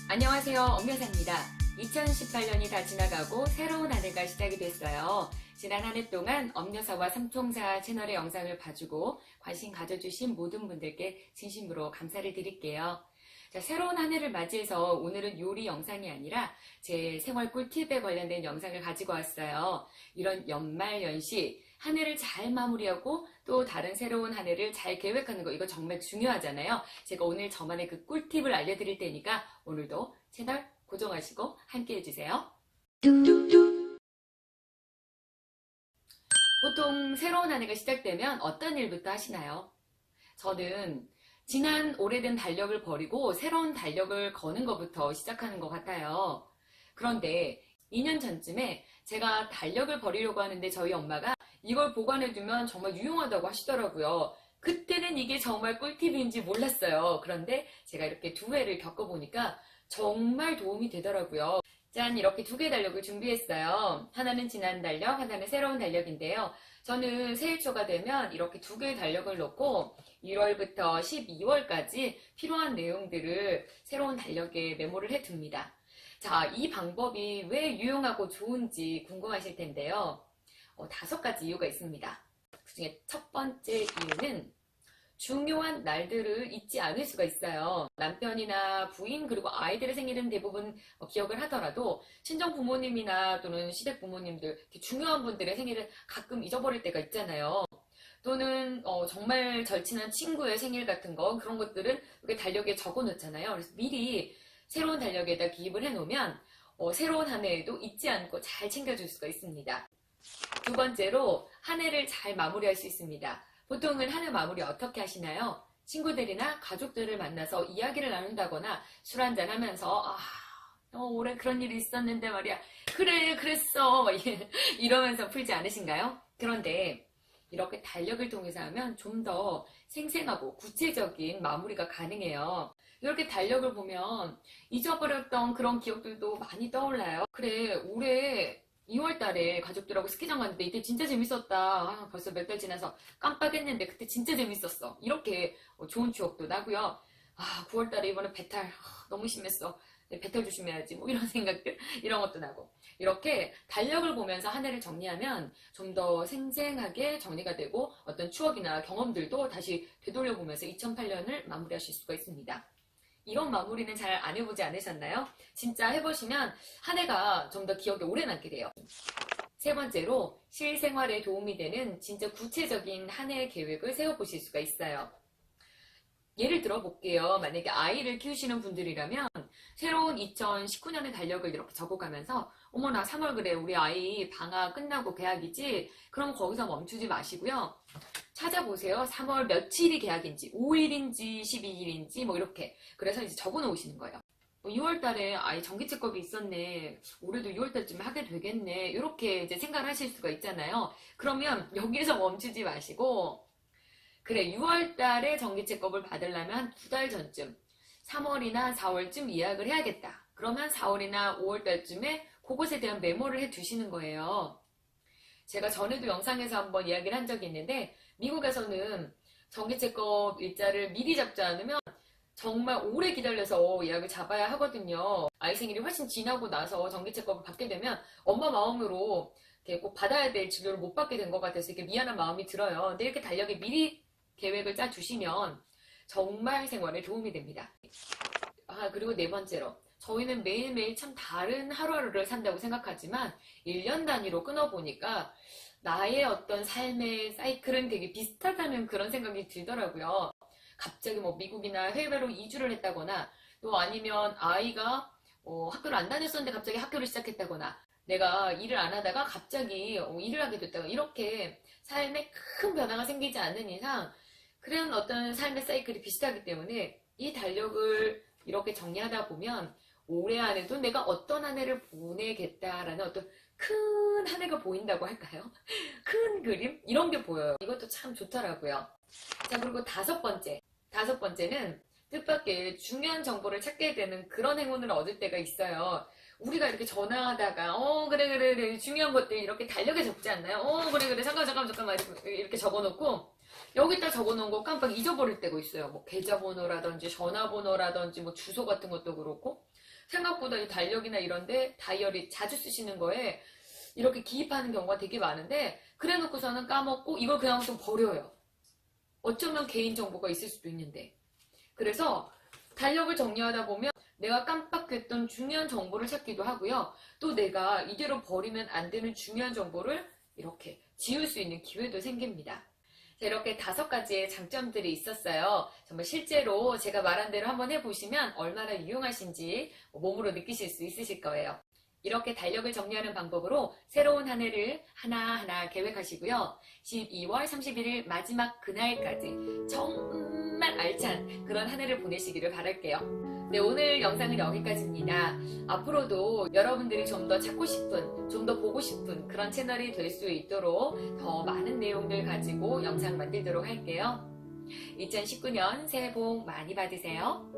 안녕하세요. 엄여사입니다. 2018년이 다 지나가고 새로운 한 해가 시작이 됐어요. 지난 한 해 동안 엄여사와 삼총사 채널의 영상을 봐주고 관심 가져주신 모든 분들께 진심으로 감사를 드릴게요. 자, 새로운 한 해를 맞이해서 오늘은 요리 영상이 아니라 제 생활 꿀팁에 관련된 영상을 가지고 왔어요. 이런 연말 연시 한 해를 잘 마무리하고 또 다른 새로운 한 해를 잘 계획하는 거, 이거 정말 중요하잖아요. 제가 오늘 저만의 그 꿀팁을 알려드릴 테니까 오늘도 채널 고정하시고 함께 해주세요. 보통 새로운 한 해가 시작되면 어떤 일부터 하시나요? 저는 지난 오래된 달력을 버리고 새로운 달력을 거는 것부터 시작하는 것 같아요. 그런데 2년 전쯤에 제가 달력을 버리려고 하는데 저희 엄마가 이걸 보관해두면 정말 유용하다고 하시더라고요. 그때는 이게 정말 꿀팁인지 몰랐어요. 그런데 제가 이렇게 두 회를 겪어보니까 정말 도움이 되더라고요. 짠, 이렇게 두 개의 달력을 준비했어요. 하나는 지난 달력, 하나는 새로운 달력인데요. 저는 새해 초가 되면 이렇게 두 개의 달력을 놓고 1월부터 12월까지 필요한 내용들을 새로운 달력에 메모를 해둡니다. 자, 이 방법이 왜 유용하고 좋은지 궁금하실 텐데요. 5가지 이유가 있습니다. 그 중에 첫 번째 이유는 중요한 날들을 잊지 않을 수가 있어요. 남편이나 부인 그리고 아이들의 생일은 대부분 기억을 하더라도 친정 부모님이나 또는 시댁 부모님들, 중요한 분들의 생일을 가끔 잊어버릴 때가 있잖아요. 또는 정말 절친한 친구의 생일 같은 거, 그런 것들은 이렇게 달력에 적어 놓잖아요. 그래서 미리 새로운 달력에다 기입을 해 놓으면 새로운 한 해에도 잊지 않고 잘 챙겨줄 수가 있습니다. 두 번째로 한 해를 잘 마무리할 수 있습니다. 보통은 한 해 마무리 어떻게 하시나요? 친구들이나 가족들을 만나서 이야기를 나눈다거나 술 한잔 하면서 올해 그런 일이 있었는데 말이야. 그래, 그랬어. 이러면서 풀지 않으신가요? 그런데 이렇게 달력을 통해서 하면 좀 더 생생하고 구체적인 마무리가 가능해요. 이렇게 달력을 보면 잊어버렸던 그런 기억들도 많이 떠올라요. 그래, 올해 2월 달에 가족들하고 스키장 갔는데 이때 진짜 재밌었다. 벌써 몇 달 지나서 깜빡했는데 그때 진짜 재밌었어. 이렇게 좋은 추억도 나고요. 9월 달에 이번에 배탈 너무 심했어. 배탈 조심해야지. 뭐 이런 생각들, 이런 것도 나고. 이렇게 달력을 보면서 한 해를 정리하면 좀 더 생생하게 정리가 되고 어떤 추억이나 경험들도 다시 되돌려보면서 2008년을 마무리하실 수가 있습니다. 이런 마무리는 잘 안 해보지 않으셨나요? 진짜 해보시면 한 해가 좀 더 기억에 오래 남게 돼요. 세 번째로 실생활에 도움이 되는 진짜 구체적인 한 해 계획을 세워보실 수가 있어요. 예를 들어 볼게요. 만약에 아이를 키우시는 분들이라면 새로운 2019년의 달력을 이렇게 적어가면서 어머나 3월 그래 우리 아이 방학 끝나고 개학이지? 그럼 거기서 멈추지 마시고요. 찾아보세요. 3월 며칠이 개학인지 5일인지 12일인지 뭐 이렇게 그래서 이제 적어 놓으시는 거예요. 6월 달에 아이 전기차급이 있었네. 올해도 6월 달쯤에 하게 되겠네. 이렇게 이제 생각을 하실 수가 있잖아요. 그러면 여기에서 멈추지 마시고 그래, 6월 달에 전기차급을 받으려면 한 2달 전쯤, 3월이나 4월쯤 예약을 해야겠다. 그러면 4월이나 5월 달쯤에 그것에 대한 메모를 해 두시는 거예요. 제가 전에도 영상에서 한번 이야기를 한 적이 있는데, 미국에서는 전기차급 일자를 미리 잡지 않으면 정말 오래 기다려서 예약을 잡아야 하거든요. 아이 생일이 훨씬 지나고 나서 전기차급을 받게 되면 엄마 마음으로 꼭 받아야 될 진료를 못 받게 된 것 같아서 이렇게 미안한 마음이 들어요. 근데 이렇게 달력에 미리 계획을 짜주시면 정말 생활에 도움이 됩니다. 그리고 네 번째로 저희는 매일매일 참 다른 하루하루를 산다고 생각하지만 1년 단위로 끊어보니까 나의 어떤 삶의 사이클은 되게 비슷하다는 그런 생각이 들더라고요. 갑자기 뭐 미국이나 해외로 이주를 했다거나 또 아니면 아이가 학교를 안 다녔었는데 갑자기 학교를 시작했다거나 내가 일을 안 하다가 갑자기 일을 하게 됐다거나 이렇게 삶에 큰 변화가 생기지 않는 이상 그런 어떤 삶의 사이클이 비슷하기 때문에 이 달력을 이렇게 정리하다 보면 올해 안에도 내가 어떤 한 해를 보내겠다라는 어떤 큰 한 해가 보인다고 할까요? 큰 그림? 이런 게 보여요. 이것도 참 좋더라고요. 자, 그리고 다섯 번째는 뜻밖의 중요한 정보를 찾게 되는 그런 행운을 얻을 때가 있어요. 우리가 이렇게 전화하다가 그래 중요한 것들 이렇게 달력에 적지 않나요? 그래 잠깐만 이렇게 적어놓고 여기다 적어놓은 거 깜빡 잊어버릴 때가 있어요. 뭐 계좌번호라든지 전화번호라든지 뭐 주소 같은 것도 그렇고 생각보다 이 달력이나 이런데 다이어리 자주 쓰시는 거에 이렇게 기입하는 경우가 되게 많은데 그래 놓고서는 까먹고 이걸 그냥 좀 버려요. 어쩌면 개인정보가 있을 수도 있는데. 그래서 달력을 정리하다 보면 내가 깜빡했던 중요한 정보를 찾기도 하고요. 또 내가 이대로 버리면 안 되는 중요한 정보를 이렇게 지울 수 있는 기회도 생깁니다. 자, 이렇게 5가지의 장점들이 있었어요. 정말 실제로 제가 말한 대로 한번 해보시면 얼마나 유용하신지 몸으로 느끼실 수 있으실 거예요. 이렇게 달력을 정리하는 방법으로 새로운 한 해를 하나하나 계획하시고요. 12월 31일 마지막 그날까지 정말 알찬 그런 한 해를 보내시기를 바랄게요. 네, 오늘 영상은 여기까지입니다. 앞으로도 여러분들이 좀 더 찾고 싶은, 좀 더 보고 싶은 그런 채널이 될 수 있도록 더 많은 내용들 가지고 영상 만들도록 할게요. 2019년 새해 복 많이 받으세요.